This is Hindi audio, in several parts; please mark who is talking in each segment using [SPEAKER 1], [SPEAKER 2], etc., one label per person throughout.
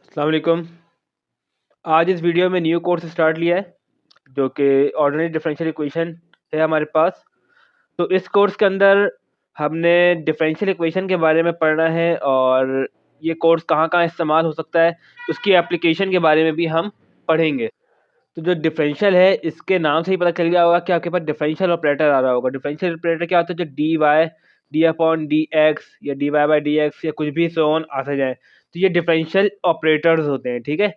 [SPEAKER 1] अस्सलाम वालेकुम। आज इस वीडियो में न्यू कोर्स स्टार्ट लिया है जो कि ऑर्डिनरी डिफरेंशियल इक्वेशन है हमारे पास। तो इस कोर्स के अंदर हमने डिफरेंशियल इक्वेशन के बारे में पढ़ना है और ये कोर्स कहाँ कहाँ इस्तेमाल हो सकता है उसकी एप्लीकेशन के बारे में भी हम पढ़ेंगे। तो जो डिफरेंशियल है इसके नाम से ही पता चल गया होगा कि आपके पास डिफरेंशियल ऑपरेटर आ रहा होगा। डिफरेंशियल ऑपरेटर क्या होता है? जो D Y D upon D X या D Y by D X या कुछ भी सो ऑन आता जाए, तो ये डिफरेंशियल ऑपरेटर्स होते हैं। ठीक है,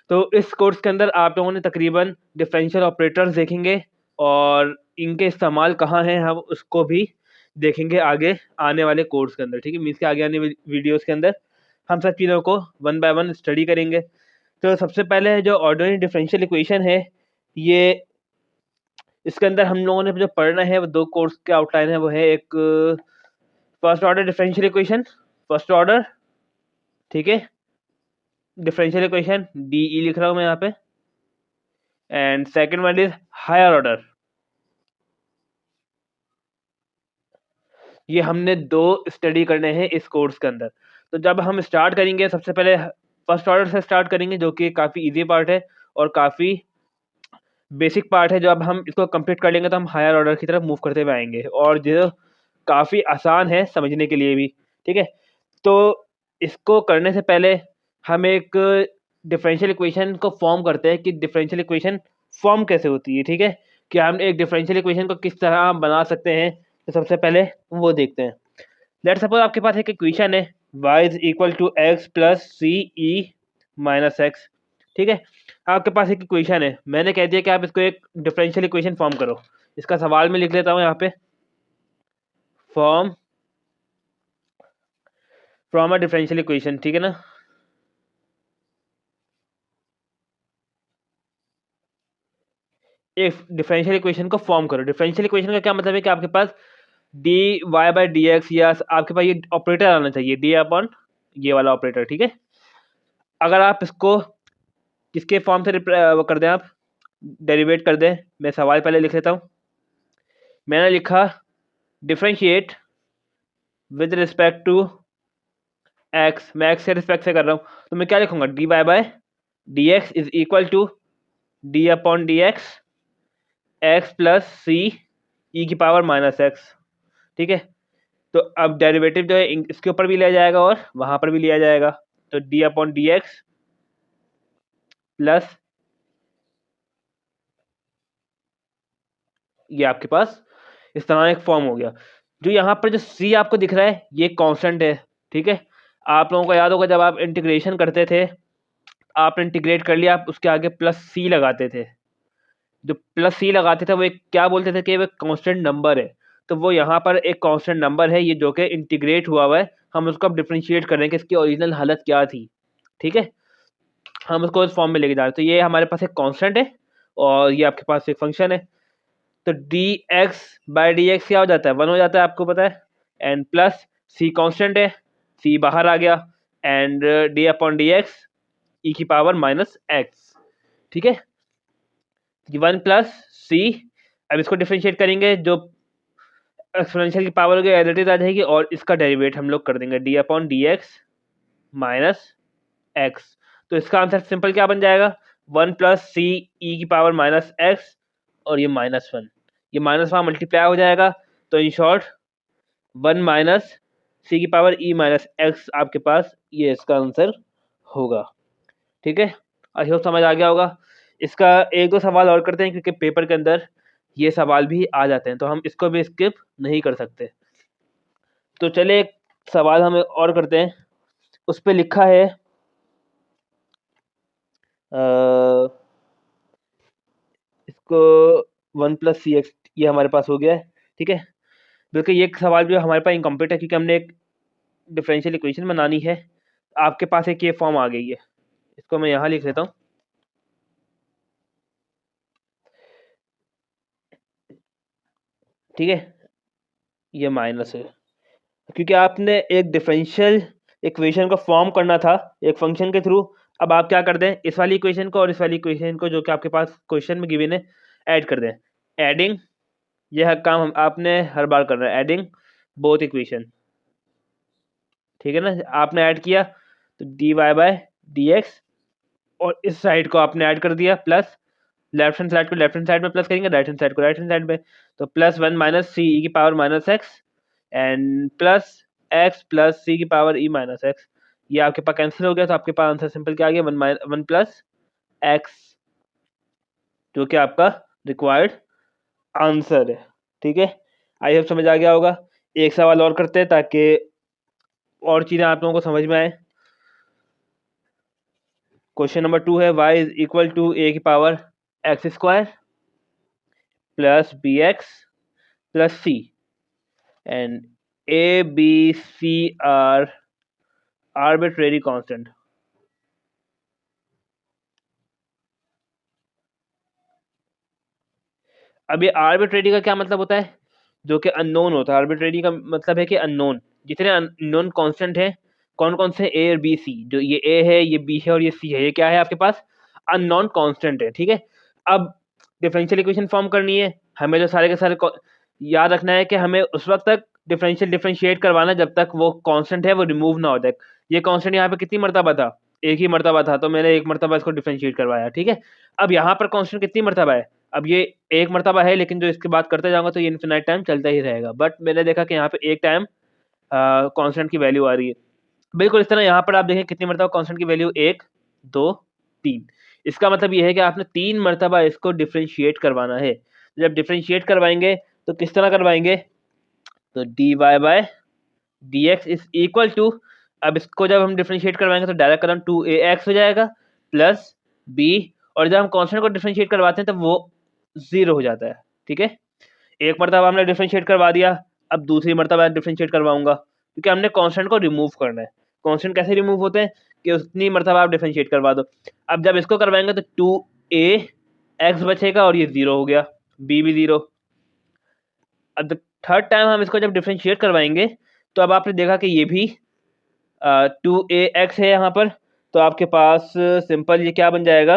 [SPEAKER 1] तो इस कोर्स के अंदर आप लोगों ने तकरीबन डिफरेंशियल ऑपरेटर्स देखेंगे और इनके इस्तेमाल कहाँ हैं हम उसको भी देखेंगे आगे आने वाले कोर्स के अंदर। ठीक है, मीन्स के आगे आने वीडियोस के अंदर हम सब चीज़ों को वन बाय वन स्टडी करेंगे। तो सबसे पहले जो ऑर्डिनरी डिफरेंशियल इक्वेशन है, ये इसके अंदर हम लोगों ने जो पढ़ना है वो दो कोर्स के आउटलाइन है। वो है एक first order differential equation, first order, ठीक है, डिफरेंशियल इक्वेशन डी ई लिख रहा हूँ मैं यहाँ पे, and second one is higher order. ये हमने दो स्टडी करने हैं इस कोर्स के अंदर। तो जब हम स्टार्ट करेंगे सबसे पहले फर्स्ट ऑर्डर से स्टार्ट करेंगे जो कि काफ़ी इजी पार्ट है और काफ़ी बेसिक पार्ट है। जो अब हम इसको कंप्लीट कर लेंगे तो हम हायर ऑर्डर की तरफ मूव करते हुए आएंगे और जो काफ़ी आसान है समझने के लिए भी। ठीक है, तो इसको करने से पहले हम एक डिफरेंशियल इक्वेशन को फॉर्म करते हैं कि डिफरेंशियल इक्वेशन फॉर्म कैसे होती है। ठीक है, कि हम एक डिफरेंशियल इक्वेशन को किस तरह हम बना सकते हैं, तो सबसे पहले वो देखते हैं। लेट्स सपोज आपके पास एक इक्वेशन है y is equal to x plus C e minus x. ठीक है, आपके पास एक इक्वेशन है, मैंने कह दिया कि आप इसको एक डिफरेंशियल इक्वेशन फॉर्म करो। इसका सवाल मैं लिख लेता हूँ यहाँ पे, form from a differential equation. ठीक है ना, एक डिफरेंशियल इक्वेशन को फॉर्म करो। डिफरेंशियल इक्वेशन का क्या मतलब है कि आपके पास D Y by D X या आपके पास ये ऑपरेटर आना चाहिए डी अपॉन ये वाला ऑपरेटर। ठीक है, अगर आप इसको किसके फॉर्म से वो कर दें, आप डेरिवेट कर दें। मैं सवाल पहले लिख लेता हूँ। मैंने लिखा differentiate with respect to X, मैं एक्स के रिस्पेक्ट से कर रहा हूँ, तो मैं क्या लिखूंगा? D Y by D x is equal to D upon D X X plus C E की पावर माइनस एक्स। ठीक है, तो अब डेरिवेटिव जो है इसके ऊपर भी लिया जाएगा और वहां पर भी लिया जाएगा। तो D upon D x plus ये आपके पास इस तरह एक फॉर्म हो गया। जो यहाँ पर जो सी आपको दिख रहा है ये कांस्टेंट है। ठीक है, आप लोगों को याद होगा जब आप इंटीग्रेशन करते थे, आपने इंटीग्रेट कर लिया, आप उसके आगे प्लस सी लगाते थे। जो प्लस सी लगाते थे वो एक क्या बोलते थे कि वो कांस्टेंट नंबर है। तो वो यहाँ पर एक कांस्टेंट नंबर है, ये जो कि इंटीग्रेट हुआ हुआ है। हम उसको अब डिफ्रेंशिएट कर रहे हैं कि इसकी ओरिजिनल हालत क्या थी। ठीक है, हम उसको इस फॉर्म में लेके जा रहे हैं। तो ये हमारे पास एक कांस्टेंट है और ये आपके पास एक फंक्शन है। तो D x by D x क्या हो जाता है? 1 हो जाता है, आपको पता है। एंड प्लस सी कांस्टेंट है, सी बाहर आ गया, and D upon D X E की पावर माइनस एक्स। ठीक है, 1 प्लस सी। अब इसको डिफ्रेंशिएट करेंगे, जो एक्सपोनेंशियल की पावर होगी एज इट इज आ जाएगी और इसका डेरिवेट हम लोग कर देंगे D upon D x minus x. तो इसका आंसर सिंपल क्या बन जाएगा? 1 प्लस सी ई की पावर माइनस एक्स और ये -1, ये माइनस वहाँ मल्टीप्लाई हो जाएगा। तो इन शॉर्ट 1 माइनस सी की पावर ई माइनस एक्स आपके पास ये इसका आंसर होगा। ठीक है, आई होप समझ आ गया होगा। इसका एक दो सवाल और करते हैं क्योंकि पेपर के अंदर ये सवाल भी आ जाते हैं, तो हम इसको भी स्किप नहीं कर सकते। तो चले एक सवाल हम और करते हैं। उस पर लिखा है इसको 1 प्लस सी एक्स, ये हमारे पास हो गया है। ठीक है, बल्कि ये एक सवाल जो हमारे पास इनकम्प्लीट है क्योंकि हमने एक डिफरेंशियल इक्वेशन बनानी है। आपके पास एक ये फॉर्म आ गई है, इसको मैं यहाँ लिख लेता हूँ। ठीक है, ये माइनस है क्योंकि आपने एक डिफरेंशियल इक्वेशन को फॉर्म करना था एक फंक्शन के थ्रू। अब आप क्या कर दें, इस वाली इक्वेशन को और इस वाली इक्वेशन को जो कि आपके पास क्वेश्चन में गिवन है ऐड कर दें। एडिंग, यह काम हम आपने हर बार करना है, एडिंग बोथ इक्वेशन। ठीक है ना, आपने ऐड किया तो D Y by D X और इस साइड को आपने ऐड कर दिया प्लस, लेफ्ट हैंड साइड को लेफ्ट हैंड साइड में प्लस करेंगे, राइट हैंड साइड को राइट हैंड साइड में, तो plus one minus C E की power minus X and plus X plus C की पावर ई माइनस एक्स। ये आपके पास कैंसिल हो गया, तो आपके पास आंसर सिंपल क्या आ गया, वन प्लस एक्स, जो कि आपका रिक्वायर्ड आंसर है। ठीक है, आई होप समझ आ गया होगा। एक सवाल और करते हैं ताकि और चीज़ें आप लोगों को समझ में आए। क्वेश्चन नंबर 2 है y इज इक्वल टू ए की power x square plus b x plus c and a B C are arbitrary constant. अब ये आर्बिट्रेरी का क्या मतलब होता है, जो कि अननोन होता है। आर्बिट्रेरी का मतलब है कि अननोन, जितने अननोन कांस्टेंट हैं, कौन कौन से, ए और बी सी, जो ये ए है, ये बी है और ये सी है, ये क्या है आपके पास, अननोन कांस्टेंट है। ठीक है, अब डिफरेंशियल इक्वेशन फॉर्म करनी है, हमें जो सारे के सारे याद रखना है कि हमें उस वक्त तक डिफरेंशिएट करवाना जब तक वो कांस्टेंट है वो रिमूव ना हो जाए। ये कांस्टेंट यहाँ पे कितनी मरतबा था, एक ही मरतबा था, तो मैंने एक मरतबा इसको डिफरेंशिएट करवाया। ठीक है, अब यहाँ पर कांस्टेंट कितनी मरतबा है, अब ये एक मरतबा है, लेकिन जो इसके बाद करते जाऊंगा तो ये इन्फिनाइट टाइम चलता ही रहेगा। बट मैंने देखा कि यहाँ पे एक टाइम कांस्टेंट की वैल्यू आ रही है, बिल्कुल इस तरह यहाँ पर आप देखें कितनी मरतबा कांस्टेंट की वैल्यू, एक, दो, तीन। इसका मतलब ये है कि आपने तीन मरतबा इसको डिफरेंशिएट करवाना है। जब डिफरेंशिएट करवाएंगे तो किस तरह करवाएंगे, तो D Y by D x is equal to, अब इसको जब हम डिफरेंशिएट करवाएंगे तो डायरेक्ट कदम टू ए एक्स हो जाएगा प्लस बी, और जब हम कांस्टेंट को डिफरेंशिएट करवाते हैं तो वो जीरो हो जाता है। ठीक है, एक मरतबा हमने डिफरेंशिएट करवा दिया, अब दूसरी मरतबा डिफरेंशिएट करवाऊंगा, क्योंकि हमने कांस्टेंट को रिमूव करना है। कांस्टेंट कैसे रिमूव होते हैं कि उतनी मरतबा आप डिफरेंशिएट करवा दो। अब जब इसको करवाएंगे तो टू ए एक्स बचेगा और ये जीरो हो गया, बी भी जीरो। अब थर्ड टाइम हम इसको जब डिफरेंशिएट करवाएंगे तो अब आपने देखा कि ये भी टू ए एक्स है यहाँ पर, तो आपके पास सिंपल ये क्या बन जाएगा,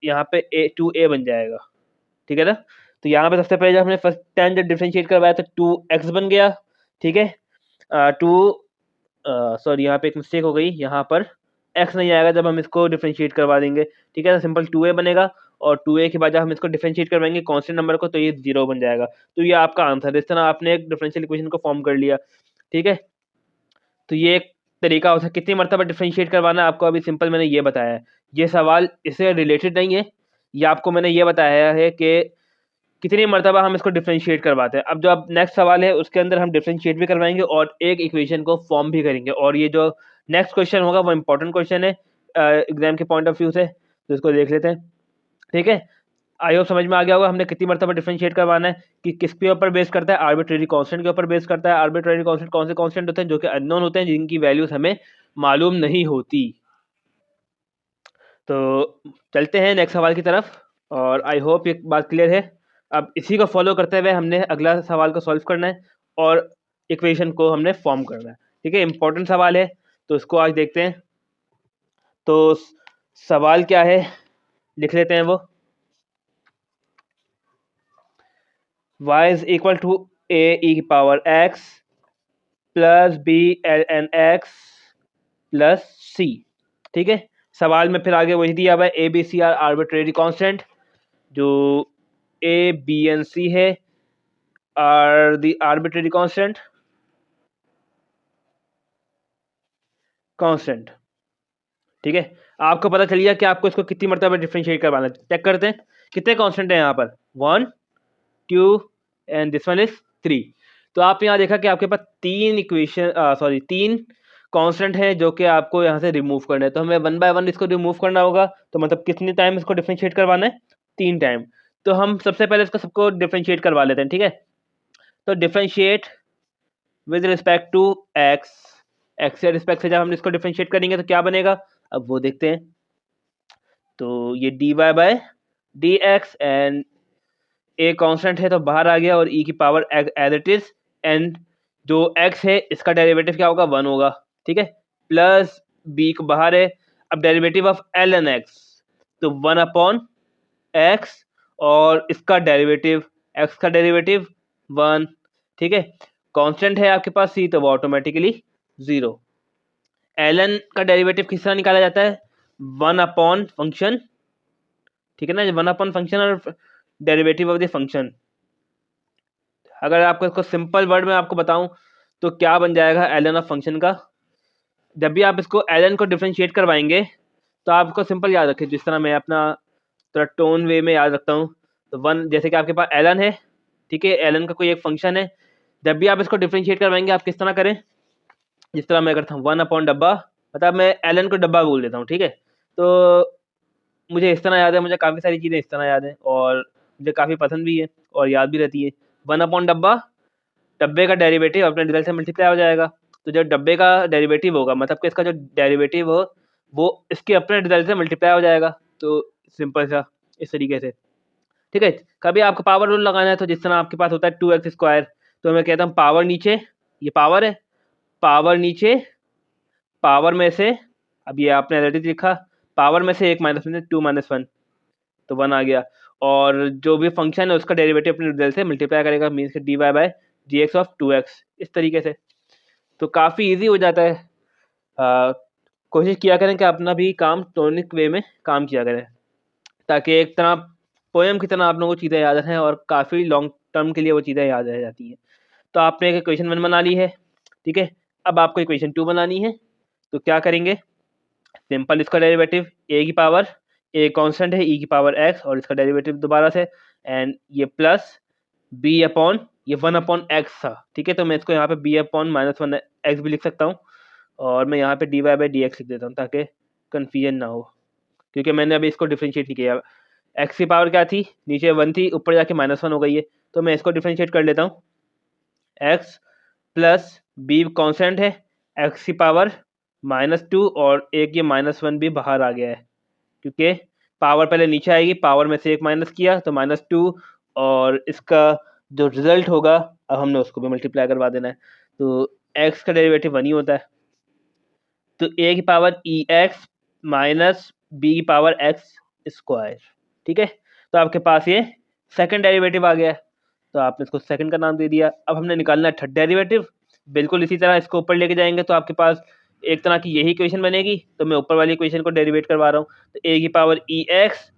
[SPEAKER 1] यहाँ पे ए टू ए बन जाएगा। ठीक है ना, तो यहाँ पे सबसे पहले जब हमने फर्स्ट टाइम जब डिफरेंशिएट करवाया तो टू एक्स बन गया। ठीक है, टू सॉरी यहाँ पे एक मिस्टेक हो गई, यहाँ पर एक्स नहीं आएगा जब हम इसको डिफरेंशिएट करवा देंगे। ठीक है, तो सिंपल टू ए बनेगा, और टू ए के बाद जब हम इसको डिफरेंशिएट करवाएंगे कांस्टेंट नंबर को तो ये जीरो बन जाएगा। तो ये आपका आंसर है। इस तरह आपने एक डिफरेंशियल इक्वेशन को फॉर्म कर लिया। ठीक है, तो ये एक तरीका होता है कितनी मरतबा डिफरेंशिएट करवाना है आपको, अभी सिंपल मैंने ये बताया है। ये सवाल इससे रिलेटेड नहीं है, ये आपको मैंने ये बताया है कि कितनी मरतबा हम इसको डिफरेंशिएट करवाते हैं। अब जो अब नेक्स्ट सवाल है उसके अंदर हम डिफरेंशिएट भी करवाएंगे और एक इक्वेशन को फॉर्म भी करेंगे, और ये जो नेक्स्ट क्वेश्चन होगा वो इंपॉर्टेंट क्वेश्चन है एग्जाम के पॉइंट ऑफ व्यू से, तो इसको देख लेते हैं। ठीक है, आई होप समझ में आ गया होगा हमने कितनी मरतबा डिफरेंशिएट करवाना है, कि किसके ऊपर बेस करता है, आर्बिट्रेरी कांस्टेंट के ऊपर बेस करता है। आर्बिट्रेरी कांस्टेंट कौन से कांस्टेंट होते हैं, जो कि अननोन होते हैं, जिनकी वैल्यूज हमें मालूम नहीं होती। तो चलते हैं नेक्स्ट सवाल की तरफ, और आई होप ये बात क्लियर है। अब इसी को फॉलो करते हुए हमने अगला सवाल को सॉल्व करना है और इक्वेशन को हमने फॉर्म करना है। ठीक है, इंपॉर्टेंट सवाल है, तो इसको आज देखते हैं। तो सवाल क्या है लिख लेते हैं वो, y is equal to A E की power x plus B L N X plus C. ठीक है, सवाल में फिर आगे वही दिया हुआ है, A B C are arbitrary constant, जो ए बी एन सी है are the arbitrary constant constant. ठीक है, आपको पता चल गया कि आपको इसको कितनी मरतबा डिफरेंशिएट करवाना है। चेक करते हैं कितने कांस्टेंट हैं यहाँ पर, 1 2 एंड दिस वन इज 3। तो आप यहाँ देखा कि आपके पास तीन इक्वेशन सॉरी तीन कांस्टेंट है जो कि आपको यहाँ से रिमूव करना है। तो हमें वन बाय वन इसको रिमूव करना होगा, तो मतलब कितने टाइम इसको डिफरेंशिएट करवाना है, 3 टाइम। तो हम सबसे पहले इसको सबको डिफरेंशिएट करवा लेते हैं। ठीक है, तो differentiate with respect to x, x के रिस्पेक्ट से जब हम इसको डिफरेंशिएट करेंगे तो क्या बनेगा, अब वो देखते हैं। तो ये d Y by D x and a constant है तो बाहर आ गया, और ई की power as it is, and जो एक्स है इसका डेरिवेटिव क्या होगा, 1 होगा। ठीक है, प्लस बी को बाहर है, अब derivative of l N x, तो 1 अपॉन एक्स, और इसका डेरिवेटिव एक्स का डेरिवेटिव 1। ठीक है, कांस्टेंट है आपके पास सी, तो वो ऑटोमेटिकली 0। एल एन का डेरिवेटिव किस तरह निकाला जाता है, वन अपॉन फंक्शन, ठीक है ना, वन अपॉन फंक्शन और डेरिवेटिव ऑफ द फंक्शन। अगर आपको इसको सिंपल वर्ड में आपको बताऊं तो क्या बन जाएगा एल ऑफ फंक्शन का। जब भी आप इसको एल को डिफ्रेंशिएट करवाएंगे तो आपको सिंपल याद रखें, जिस तरह मैं अपना थोड़ा टोन वे में याद रखता हूँ। तो वन, जैसे कि आपके पास एल है, ठीक है, एल का कोई एक फंक्शन है, जब भी आप इसको डिफ्रेंशिएट करवाएंगे आप किस तरह करें, जिस तरह मैं करता हूँ वन अपॉन डब्बा, मतलब मैं एल को डब्बा बोल देता हूँ, ठीक है। तो मुझे इस तरह याद है, मुझे काफ़ी सारी चीज़ें इस तरह याद है और मुझे काफ़ी पसंद भी है और याद भी रहती है। वन अपॉन डब्बा, डब्बे का डेरिवेटिव अपने रिजल्ट से मल्टीप्लाई हो जाएगा। तो जब डब्बे का डेरिवेटिव होगा मतलब कि इसका जो डेरिवेटिव हो वो इसके अपने रिजल्ट से मल्टीप्लाई हो जाएगा। तो सिंपल सा इस तरीके से, ठीक है। कभी आपको पावर रूल लगाना है तो जिस तरह आपके पास होता है 2x², तो मैं कहता हूँ पावर नीचे, ये पावर है, पावर नीचे, पावर में से, अब ये आपने ऑलरेडी लिखा, पावर में से 1 माइनस 1 2 माइनस 1, तो 1 आ गया। और जो भी फंक्शन है उसका डेरिवेटिव अपने रिजल्ट से मल्टीप्लाई करेगा, मीन्स कि dy bye dx of 2x, इस तरीके से। तो काफ़ी इजी हो जाता है। कोशिश किया करें कि अपना भी काम टोनिक वे में काम किया करें, ताकि एक तरह पोएम की तरह आप लोगों को चीज़ें याद रहें और काफ़ी लॉन्ग टर्म के लिए वो चीज़ें याद रह जाती हैं। तो आपने एक इक्वेशन 1 बना ली है, ठीक है। अब आपको इक्वेशन 2 बनानी है, तो क्या करेंगे, सिंपल इसका डेरिवेटिव ए की पावर, ए कांस्टेंट है ई की पावर एक्स, और इसका डेरिवेटिव दोबारा से, एंड ये प्लस बी अपॉन ये 1 अपॉन एक्स था, ठीक है। तो मैं इसको यहाँ पे बी अपॉन -1 एक्स भी लिख सकता हूँ, और मैं यहाँ पे d Y by D x लिख देता हूँ ताकि कन्फ्यूजन ना हो, क्योंकि मैंने अभी इसको डिफ्रेंशिएट नहीं किया। एक्स की पावर क्या थी, नीचे 1 थी, ऊपर जाके -1 हो गई है। तो मैं इसको डिफ्रेंशिएट कर लेता हूँ, एक्स प्लस बी कॉन्स्टेंट है, एक्स की पावर -2, और एक ये -1 भी बाहर आ गया है, क्योंकि पावर पहले नीचे आएगी, पावर में से एक माइनस किया तो -2, और इसका जो रिजल्ट होगा अब हमने उसको भी मल्टीप्लाई करवा देना है। तो एक्स का डेरिवेटिव 1 ही होता है, तो ए की पावर ई एक्स माइनस बी की पावर एक्स स्क्वायर, ठीक है। तो आपके पास ये सेकंड डेरिवेटिव आ गया है, तो आपने इसको सेकंड का नाम दे दिया। अब हमने निकालना है थर्ड डेरिवेटिव, बिल्कुल इसी तरह इसको ऊपर लेके जाएंगे तो आपके पास एक तरह की यही इक्वेशन बनेगी। तो मैं ऊपर वाली इक्वेशन को डेरिवेट करवा रहा हूँ, तो ए की पावर ई एक्स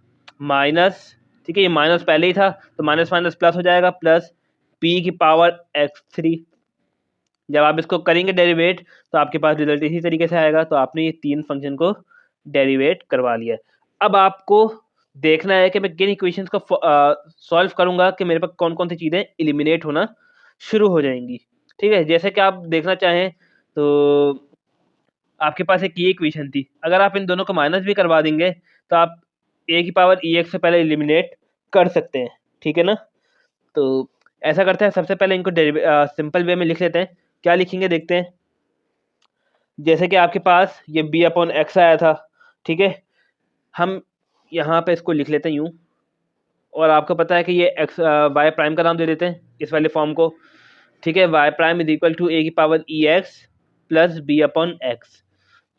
[SPEAKER 1] माइनस, ठीक है, ये माइनस पहले ही था तो माइनस माइनस प्लस हो जाएगा, प्लस पी की पावर x3। जब आप इसको करेंगे डेरिवेट तो आपके पास रिजल्ट इसी तरीके से आएगा। तो आपने ये 3 फंक्शन को डेरिवेट करवा लिया। अब आपको देखना है कि मैं किन इक्वेशंस को सॉल्व करूंगा कि मेरे पास कौन कौन सी चीज़ें एलिमिनेट होना शुरू हो जाएंगी, ठीक है। जैसे कि आप देखना चाहें तो आपके पास एक ये इक्वेशन थी, अगर आप इन दोनों को माइनस भी करवा देंगे तो आप ए की पावर ई एक्स से पहले एलिमिनेट कर सकते हैं, ठीक है ना। तो ऐसा करते हैं, सबसे पहले इनको सिंपल वे में लिख लेते हैं। क्या लिखेंगे देखते हैं। जैसे कि आपके पास ये बी अपॉन एक्स आया था, ठीक है, हम यहाँ पे इसको लिख लेते हैं यूँ, और आपको पता है कि ये एक्स वाई प्राइम का नाम दे देते हैं इस वाले फॉर्म को, ठीक है। Y prime is equal to ए की पावर ई x plus B upon X.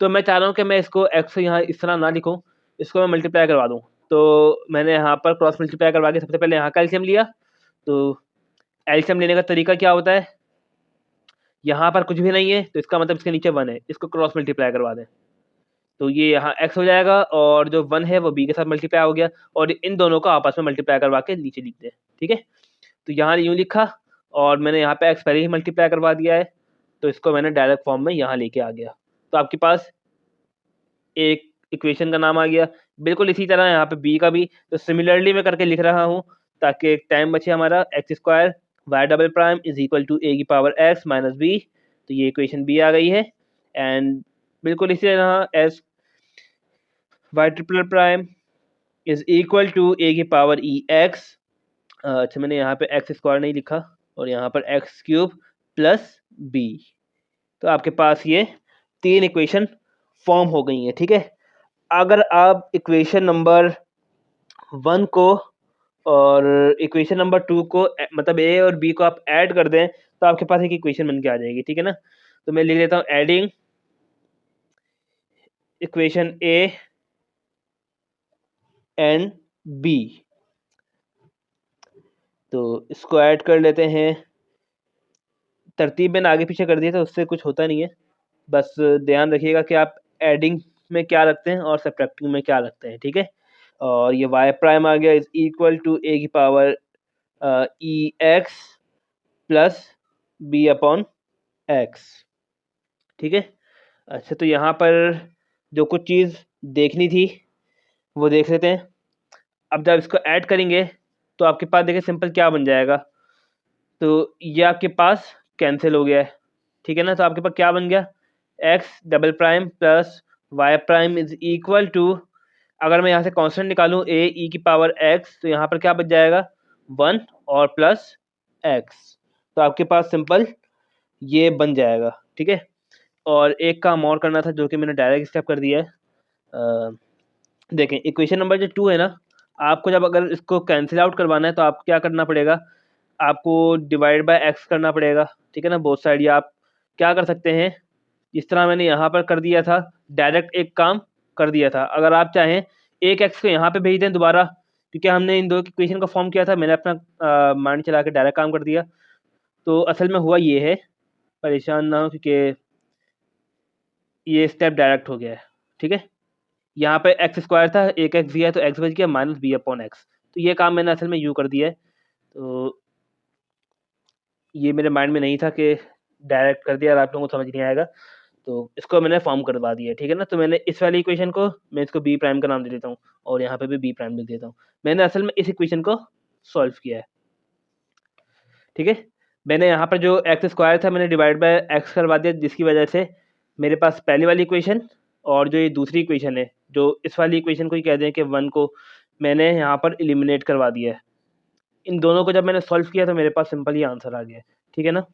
[SPEAKER 1] तो मैं चाह रहा हूँ कि मैं इसको एक्स यहाँ इस तरह ना लिखूँ, इसको मैं मल्टीप्लाई करवा दूँ। तो मैंने यहाँ पर क्रॉस मल्टीप्लाई करवा के सबसे पहले यहाँ का एलसीएम लिया। तो एलसीएम लेने का तरीका क्या होता है, यहाँ पर कुछ भी नहीं है तो इसका मतलब इसके नीचे 1 है, इसको क्रॉस मल्टीप्लाई करवा दें तो ये यहाँ x हो जाएगा, और जो 1 है वो b के साथ मल्टीप्लाई हो गया, और इन दोनों को आपस में मल्टीप्लाई करवा के नीचे लिख दें, ठीक है। तो यहाँ यूँ लिखा, और मैंने यहाँ पे x पहले ही मल्टीप्लाई करवा दिया है, तो इसको मैंने डायरेक्ट फॉर्म में यहाँ लेके आ गया। तो आपके पास एक इक्वेशन का नाम आ गया। बिल्कुल इसी तरह यहाँ पे b का भी, तो सिमिलरली मैं करके लिख रहा हूँ ताकि टाइम बचे हमारा। X square Y double prime is equal to ए की पावर एक्स माइनस बी, तो ये इक्वेशन b आ गई है। एंड बिल्कुल इसी तरह S Y triple prime is equal to ए की पावर ई एक्स, अच्छा मैंने यहाँ पे एक्स स्क्वायर नहीं लिखा, और यहाँ पर एक्स क्यूब प्लस बी। तो आपके पास ये 3 इक्वेशन फॉर्म हो गई हैं, ठीक है। अगर आप इक्वेशन नंबर 1 को और इक्वेशन नंबर 2 को मतलब ए और बी को आप ऐड कर दें तो आपके पास एक इक्वेशन बन के आ जाएगी, ठीक है ना। तो मैं लिख देता हूँ adding equation a and b. तो इसको ऐड कर लेते हैं, तरतीब मैंने आगे पीछे कर दिया था उससे कुछ होता नहीं है, बस ध्यान रखिएगा कि आप एडिंग में क्या रखते हैं और सब्ट्रैक्टिंग में क्या रखते हैं, ठीक है। और ये वाई प्राइम आ गया इज इक्वल टू ए की पावर ई x plus B upon X, ठीक है। अच्छा, तो यहाँ पर जो कुछ चीज़ देखनी थी वो देख लेते हैं। अब जब इसको ऐड करेंगे तो आपके पास देखिए सिंपल क्या बन जाएगा, तो ये आपके पास कैंसिल हो गया है, ठीक है ना। तो आपके पास क्या बन गया, x double prime plus Y prime is equal to, अगर मैं यहाँ से कांस्टेंट निकालूं ए ई की पावर एक्स, तो यहाँ पर क्या बच जाएगा 1 और प्लस एक्स। तो आपके पास सिंपल ये बन जाएगा, ठीक है। और एक काम और करना था जो कि मैंने डायरेक्ट स्टेप कर दिया है। देखें इक्वेशन नंबर जो 2 है ना, आपको जब अगर इसको कैंसिल आउट करवाना है तो आपको क्या करना पड़ेगा, आपको डिवाइड बाय एक्स करना पड़ेगा, ठीक है ना, बोथ साइड। या आप क्या कर सकते हैं, जिस तरह मैंने यहाँ पर कर दिया था, डायरेक्ट एक काम कर दिया था। अगर आप चाहें एक एक्स को यहाँ पे भेज दें दोबारा, क्योंकि हमने इन दो इक्वेशन का फॉर्म किया था, मैंने अपना माइंड चला के डायरेक्ट काम कर दिया। तो असल में हुआ ये है, परेशान ना हो, क्योंकि ये स्टेप डायरेक्ट हो गया है, ठीक है। यहाँ पे एक्स स्क्वायर था, एक एक्स दिया है तो एक्स बच गया माइनस बी अपॉन एक्स। तो ये काम मैंने असल में यू कर दिया है, तो ये मेरे माइंड में नहीं था कि डायरेक्ट कर दिया और आप लोगों को समझ नहीं आएगा, तो इसको मैंने फॉर्म करवा दिया, ठीक है ना। तो मैंने इस वाली इक्वेशन को, मैं इसको बी प्राइम का नाम दे देता हूँ और यहाँ पे भी बी प्राइम लिख देता हूँ। मैंने असल में इस इक्वेशन को सॉल्व किया है, ठीक है। मैंने यहाँ पर जो एक्स स्क्वायर था मैंने डिवाइड बाय एक्स करवा दिया, जिसकी वजह से मेरे पास पहली वाली इक्वेशन और जो ये दूसरी इक्वेशन है, जो इस वाली इक्वेशन को ही कह दें कि 1 को मैंने यहाँ पर एलिमिनेट करवा दिया है। इन दोनों को जब मैंने सॉल्व किया तो मेरे पास सिंपल ही आंसर आ गया, ठीक है ना।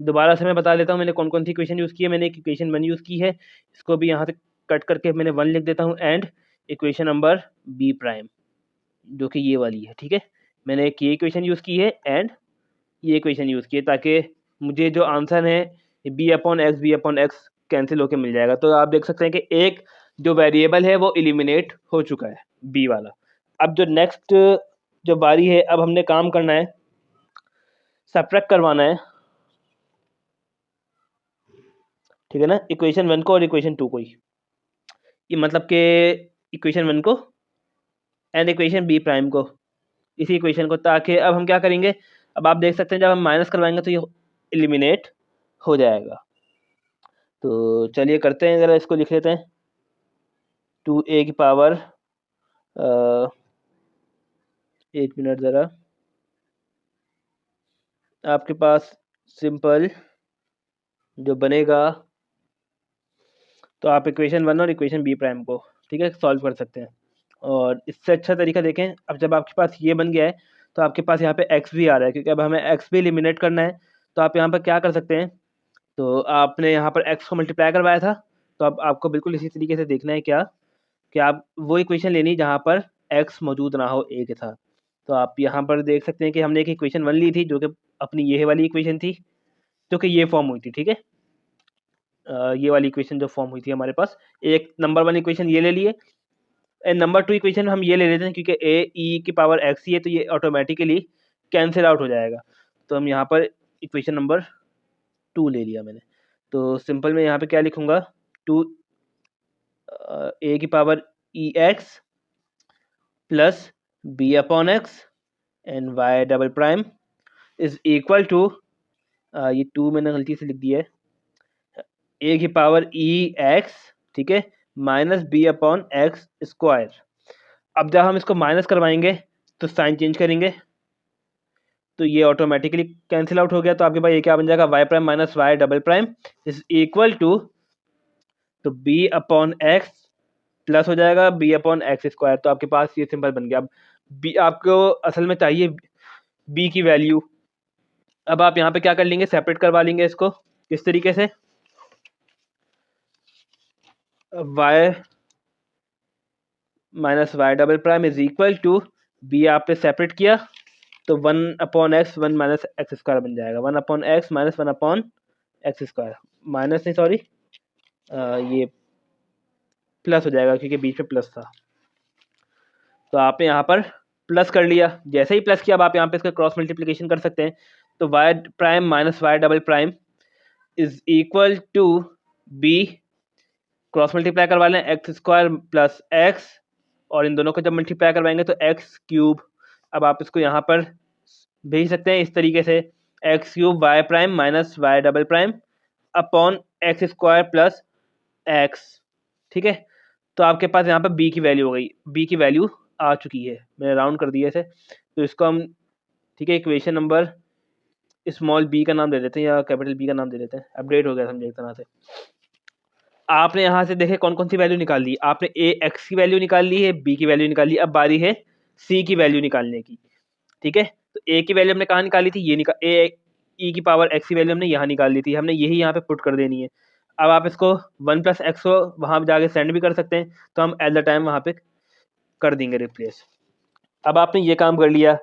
[SPEAKER 1] दोबारा से मैं बता देता हूँ मैंने कौन कौन सी इक्वेशन यूज़ की है। मैंने एक इक्वेशन 1 यूज़ की है, इसको भी यहाँ से कट करके मैंने 1 लिख देता हूँ, and equation number b prime जो कि ये वाली है, ठीक है। मैंने एक ये इक्वेशन यूज़ की है एंड ये इक्वेशन यूज़ की है, ताकि मुझे जो आंसर है बी अपॉन एक्स कैंसिल होकर मिल जाएगा। तो आप देख सकते हैं कि एक जो वेरिएबल है वो एलिमिनेट हो चुका है, बी वाला। अब जो नेक्स्ट जो बारी है, अब हमने काम करना है, सब्ट्रैक्ट करवाना है, ठीक है ना, इक्वेशन 1 को और इक्वेशन 2 को ही। ये मतलब कि इक्वेशन 1 को एंड इक्वेशन बी प्राइम को, इसी इक्वेशन को, ताकि अब हम क्या करेंगे, अब आप देख सकते हैं जब हम माइनस करवाएंगे तो ये एलिमिनेट हो जाएगा। तो चलिए करते हैं, ज़रा इसको लिख लेते हैं, 2a की पावर, एक मिनट ज़रा, आपके पास सिंपल जो बनेगा, तो आप इक्वेशन 1 और इक्वेशन बी प्राइम को, ठीक है, सॉल्व कर सकते हैं। और इससे अच्छा तरीका देखें, अब जब आपके पास ये बन गया है तो आपके पास यहाँ पे x भी आ रहा है, क्योंकि अब हमें x भी एलिमिनेट करना है। तो आप यहाँ पर क्या कर सकते हैं, तो आपने यहाँ पर x को मल्टीप्लाई करवाया था, तो अब आपको बिल्कुल इसी तरीके से देखना है क्या, कि आप वो इक्वेशन लेनी जहाँ पर x मौजूद ना हो a के साथ। तो आप यहाँ पर देख सकते हैं कि हमने एक इक्वेशन 1 ली थी जो कि अपनी ये वाली इक्वेशन थी, जो कि ये फॉर्म हुई थी, ठीक है। ये वाली इक्वेशन जो फॉर्म हुई थी हमारे पास, एक नंबर 1 इक्वेशन ये ले लिए, नंबर 2 इक्वेशन हम ये ले लेते हैं, क्योंकि ए ई की पावर एक्स ही है तो ये ऑटोमेटिकली कैंसिल आउट हो जाएगा। तो हम यहाँ पर इक्वेशन नंबर 2 ले लिया मैंने। तो सिंपल मैं यहाँ पे क्या लिखूँगा, 2 ए की power E x plus B upon x and y double prime is equal to, ये 2 मैंने गलती से लिख दिया है, ए की पावर ई एक्स, ठीक है, minus b upon x square. अब जब हम इसको माइनस करवाएंगे तो साइन चेंज करेंगे, तो ये ऑटोमेटिकली कैंसिल आउट हो गया। तो आपके पास ये क्या बन जाएगा, y prime minus y double prime is equal to, तो बी अपॉन एक्स प्लस हो जाएगा बी अपॉन एक्स स्क्वायर। तो आपके पास ये सिंपल बन गया। अब बी आपको असल में चाहिए बी की वैल्यू, अब आप यहाँ पे क्या कर लेंगे, सेपरेट करवा लेंगे इसको, किस तरीके से, y minus y double prime is equal to, b आपने सेपरेट किया तो 1 upon x 1 minus x square बन जाएगा, 1 upon x minus 1 upon x square, minus नहीं सॉरी, ये प्लस हो जाएगा क्योंकि बीच में प्लस था। तो आपने यहाँ पर प्लस कर लिया, जैसे ही प्लस किया अब आप यहाँ पे इसका क्रॉस मल्टीप्लिकेशन कर सकते हैं। तो y prime minus y double prime is equal to b cross multiply करवा लें, एक्स स्क्वायर प्लस एक्स, और इन दोनों को जब मल्टीप्लाई करवाएंगे तो एक्स क्यूब। अब आप इसको यहाँ पर भेज सकते हैं इस तरीके से, x cube y prime minus y double prime upon x square plus x. ठीक है, तो आपके पास यहाँ पर बी की वैल्यू हो गई, बी की वैल्यू आ चुकी है, मैंने राउंड कर दिया इसे, तो इसको हम, ठीक है, इक्वेशन नंबर स्मॉल बी का नाम दे देते हैं या कैपिटल बी का नाम दे देते हैं, अपडेट हो गया समझे एक तरह से। आपने यहाँ से देखे कौन कौन सी वैल्यू निकाल ली, आपने ए एक्स की वैल्यू निकाल ली है, बी की वैल्यू निकाल ली, अब बारी है सी की वैल्यू निकालने की। ठीक है, तो ए की वैल्यू हमने कहाँ निकाली थी, ये निकाल, ए ई की पावर एक्स की वैल्यू हमने यहाँ निकाल ली थी, हमने यही यहाँ पे पुट कर देनी है। अब आप इसको 1 प्लस एक्स को वहाँ जाके सेंड भी कर सकते हैं, तो हम एट द टाइम वहाँ पे कर देंगे रिप्लेस। अब आपने ये काम कर लिया,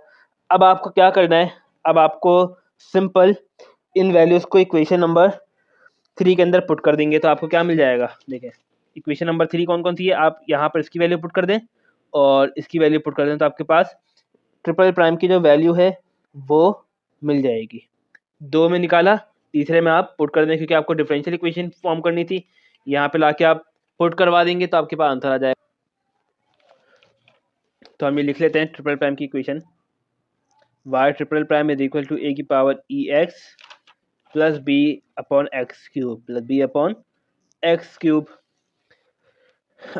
[SPEAKER 1] अब आपको क्या करना है, अब आपको सिंपल इन वैल्यूज़ को इक्वेशन नंबर 3 के अंदर पुट कर देंगे, तो आपको क्या मिल जाएगा, देखें इक्वेशन नंबर 3 कौन कौन सी है, आप यहाँ पर इसकी वैल्यू पुट कर दें और इसकी वैल्यू पुट कर दें, तो आपके पास ट्रिपल प्राइम की जो वैल्यू है वो मिल जाएगी। 2 में निकाला, तीसरे में आप पुट कर दें, क्योंकि आपको डिफरेंशियल इक्वेशन फॉर्म करनी थी, यहाँ पे लाके आप पुट करवा देंगे तो आपके पास आंसर आ जाएगा। तो हम ये लिख लेते हैं ट्रिपल प्राइम की equation, Y triple prime is equal to ए की पावर ई x plus B upon X cube plus B upon X cube.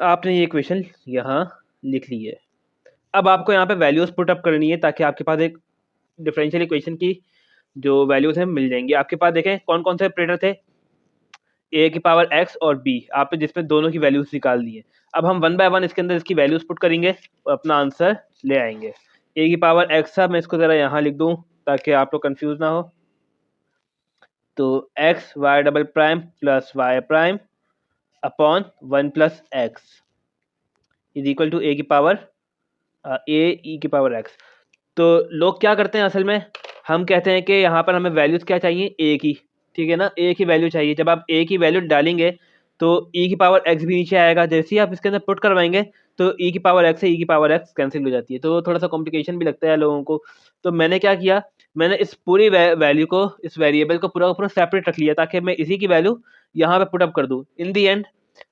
[SPEAKER 1] आपने ये इक्वेशन यहाँ लिख ली है। अब आपको यहाँ पे वैल्यूज पुट अप करनी है ताकि आपके पास एक डिफरेंशियल इक्वेशन की जो वैल्यूज हैं मिल जाएंगी। आपके पास देखें कौन कौन से ऑपरेटर थे, ए की पावर एक्स और बी, आपने जिसमें दोनों की वैल्यूज निकाल दी है। अब हम 1 बाय 1 इसके अंदर इसकी वैल्यूज पुट करेंगे और अपना आंसर ले आएंगे। ए की पावर एक्स था, मैं इसको ज़रा यहाँ लिख दूँ ताकि आप लोग कंफ्यूज ना हो, तो X Y double prime plus Y prime upon 1 plus X is equal to ए की पावर ए ई की पावर एक्स। तो लोग क्या करते हैं असल में, हम कहते हैं कि यहाँ पर हमें वैल्यूज़ क्या चाहिए, ए की, ठीक है ना, ए की वैल्यू चाहिए। जब आप ए की वैल्यू डालेंगे तो ई की पावर एक्स भी नीचे आएगा, जैसे ही आप इसके अंदर पुट करवाएंगे तो ई की पावर एक्स से ई की पावर एक्स कैंसिल हो जाती है, तो थोड़ा सा कॉम्प्लिकेशन भी लगता है लोगों को। तो मैंने क्या किया, मैंने इस पूरी वैल्यू को, इस वेरिएबल को पूरा पूरा सेपरेट रख लिया ताकि मैं इसी की वैल्यू यहाँ पे पुटअप कर दूँ। इन दी एंड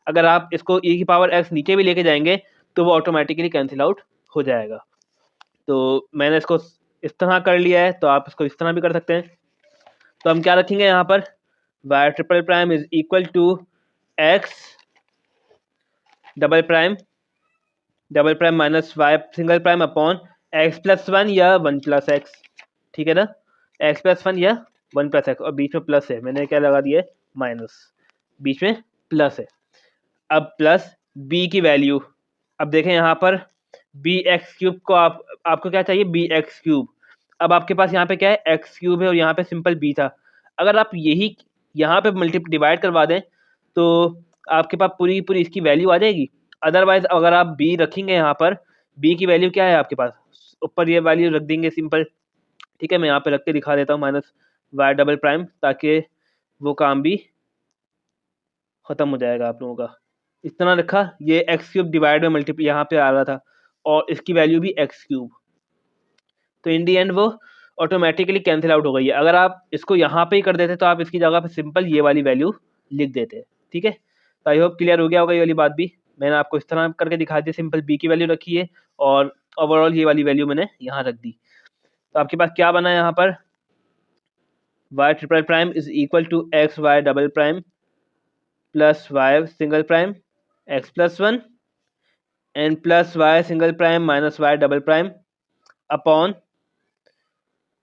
[SPEAKER 1] अगर आप इसको ई की पावर एक्स नीचे भी लेके जाएंगे तो वो ऑटोमेटिकली कैंसिल आउट हो जाएगा। तो मैंने इसको इस तरह कर लिया है, तो आप इसको इस तरह भी कर सकते हैं। तो हम क्या रखेंगे यहाँ पर, y triple prime is equal to x double prime minus y single prime upon x plus 1 या 1 प्लस एक्स, ठीक है ना, एक्स प्लस 1 या 1 प्लस एक्स, और बीच में प्लस है, मैंने क्या लगा दिया है, माइनस, बीच में प्लस है। अब प्लस बी की वैल्यू, अब देखें यहाँ पर बी एक्स क्यूब को आपको क्या चाहिए, बी एक्स क्यूब। अब आपके पास यहाँ पे क्या है, एक्स क्यूब है और यहाँ पे सिंपल बी था। अगर आप यही यहाँ पे डिवाइड करवा दें तो आपके पास पूरी पूरी इसकी वैल्यू आ जाएगी। अदरवाइज अगर आप बी रखेंगे यहाँ पर, बी की वैल्यू क्या है आपके पास, ऊपर ये वैल्यू रख देंगे सिंपल, ठीक है, मैं यहाँ पे रख के दिखा देता हूँ, माइनस वाई डबल प्राइम, ताकि वो काम भी ख़त्म हो जाएगा आप लोगों का। इस तरह रखा, ये एक्स क्यूब डिवाइड में मल्टीप्लाई यहाँ पे आ रहा था और इसकी वैल्यू भी एक्स क्यूब, तो इन दी एंड वो ऑटोमेटिकली कैंसिल आउट हो गई है। अगर आप इसको यहाँ पे ही कर देते तो आप इसकी जगह पे सिंपल ये वाली वैल्यू लिख देते, ठीक है। तो आई होप क्लियर हो गया होगा ये वाली बात भी, मैंने आपको इस तरह करके दिखा दी, सिंपल बी की वैल्यू रखी है और ओवरऑल ये वाली वैल्यू मैंने यहाँ रख दी। तो आपके पास क्या बना यहाँ पर, y triple prime is equal to x Y double prime plus y single prime x plus 1 and plus y single prime minus y double prime upon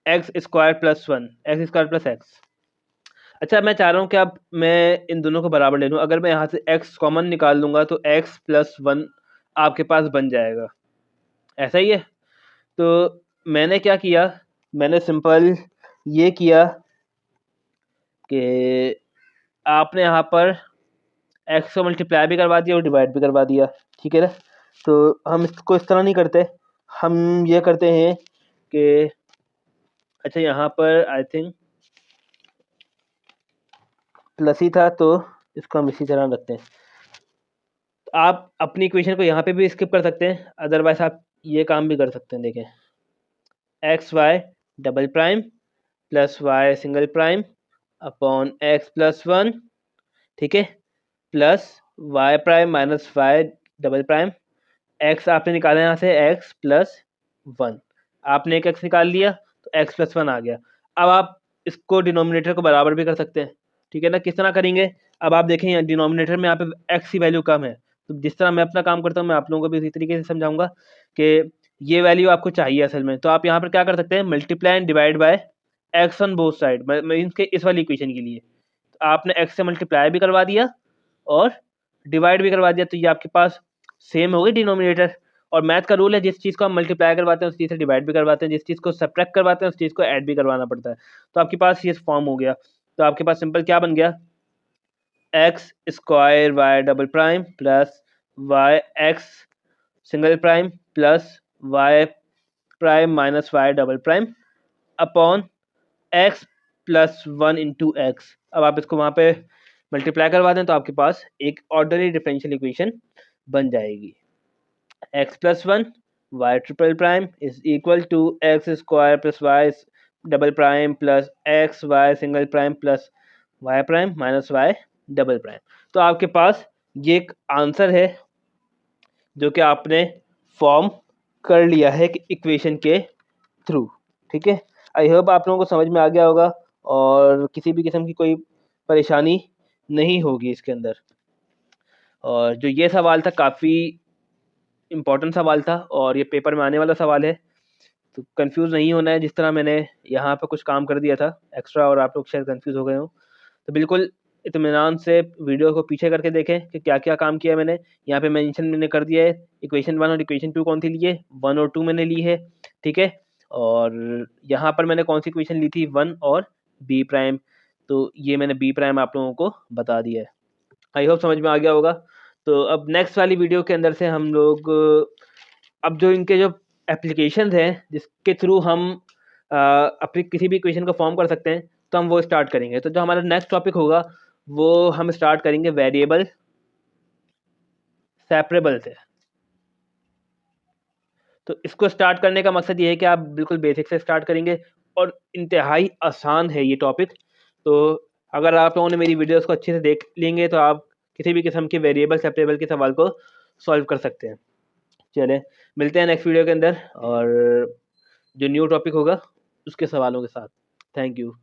[SPEAKER 1] x square plus 1 x square plus x. अच्छा, मैं चाह रहा हूँ कि अब मैं इन दोनों को बराबर ले लूँ। अगर मैं यहाँ से x कॉमन निकाल लूँगा तो x प्लस 1 आपके पास बन जाएगा, ऐसा ही है। तो मैंने क्या किया, मैंने सिंपल ये किया कि आपने यहाँ पर x को मल्टीप्लाई भी करवा दिया और डिवाइड भी करवा दिया, ठीक है ना। तो हम इसको इस तरह नहीं करते, हम ये करते हैं कि अच्छा यहाँ पर आई थिंक प्लस ही था तो इसको हम इसी तरह रखते हैं। आप अपनी इक्वेशन को यहाँ पे भी स्किप कर सकते हैं, अदरवाइज आप ये काम भी कर सकते हैं। देखें, x Y double prime plus y single prime upon x plus 1, ठीक है, plus Y prime minus y double prime, x आपने निकाला यहाँ से एक्स प्लस वन, आपने एक एक्स निकाल लिया तो एक्स प्लस वन आ गया। अब आप इसको डिनोमिनेटर को बराबर भी कर सकते हैं, ठीक है ना। किस तरह करेंगे, अब आप देखें यहाँ डिनोमिनेटर में यहाँ पे एक्स की वैल्यू कम है, तो जिस तरह मैं अपना काम करता हूँ मैं आप लोगों को भी इसी तरीके से समझाऊंगा कि ये वैल्यू आपको चाहिए असल में। तो आप यहाँ पर क्या कर सकते हैं, multiply and divide by x on both side, means के इस वाली इक्वेशन के लिए आपने एक्स से मल्टीप्लाई भी करवा दिया और डिवाइड भी करवा दिया, तो ये आपके पास सेम हो गई डिनोमिनेटर। और मैथ का रूल है, जिस चीज़ को हम मल्टीप्लाई करवाते हैं उस चीज़ से डिवाइड भी करवाते हैं, जिस चीज़ को सब्ट्रैक्ट करवाते हैं उस चीज़ को ऐड भी करवाना पड़ता है। तो आपके पास ये फॉर्म हो गया। तो आपके पास सिंपल क्या बन गया, x square Y double prime plus y x single prime plus Y prime minus y double prime upon x plus one into x. अब आप इसको वहाँ पे मल्टीप्लाई करवा दें तो आपके पास एक ऑर्डनरी डिफरेंशियल इक्वेशन बन जाएगी। X plus one y triple prime is equal to x square plus y double prime plus x y single prime plus Y prime minus y double prime. तो आपके पास ये एक आंसर है जो कि आपने फॉर्म कर लिया है इक्वेशन के थ्रू, ठीक है। आई होप आप लोगों को समझ में आ गया होगा और किसी भी किस्म की कोई परेशानी नहीं होगी इसके अंदर। और जो ये सवाल था काफ़ी इम्पोर्टेंट सवाल था और ये पेपर में आने वाला सवाल है, तो कंफ्यूज नहीं होना है। जिस तरह मैंने यहाँ पे कुछ काम कर दिया था एक्स्ट्रा और आप लोग शायद कंफ्यूज हो गए हो, तो बिल्कुल इत्मीनान से वीडियो को पीछे करके देखें कि क्या क्या काम किया मैंने। यहाँ पे मेंशन मैंने कर दिया है इक्वेशन वन और इक्वेशन टू कौन सी ली है, वन और टू मैंने ली है, ठीक है। और यहाँ पर मैंने कौन सी इक्वेशन ली थी, वन और बी प्राइम, तो ये मैंने बी प्राइम आप लोगों को बता दिया है। आई होप समझ में आ गया होगा। तो अब नेक्स्ट वाली वीडियो के अंदर से हम लोग अब जो इनके जो एप्लीकेशन हैं जिसके थ्रू हम अपनी किसी भी इक्वेशन को फॉर्म कर सकते हैं, तो हम वो स्टार्ट करेंगे। तो जो हमारा नेक्स्ट टॉपिक होगा वो हम स्टार्ट करेंगे वेरिएबल सेपरेबल से। तो इसको स्टार्ट करने का मकसद ये है कि आप बिल्कुल बेसिक से स्टार्ट करेंगे और इंतहाई आसान है ये टॉपिक। तो अगर आप लोगों ने मेरी वीडियोस को अच्छे से देख लेंगे तो आप किसी भी किस्म के वेरिएबल सेपरेबल के सवाल को सॉल्व कर सकते हैं। चलें, मिलते हैं नेक्स्ट वीडियो के अंदर और जो न्यू टॉपिक होगा उसके सवालों के साथ। Thank you.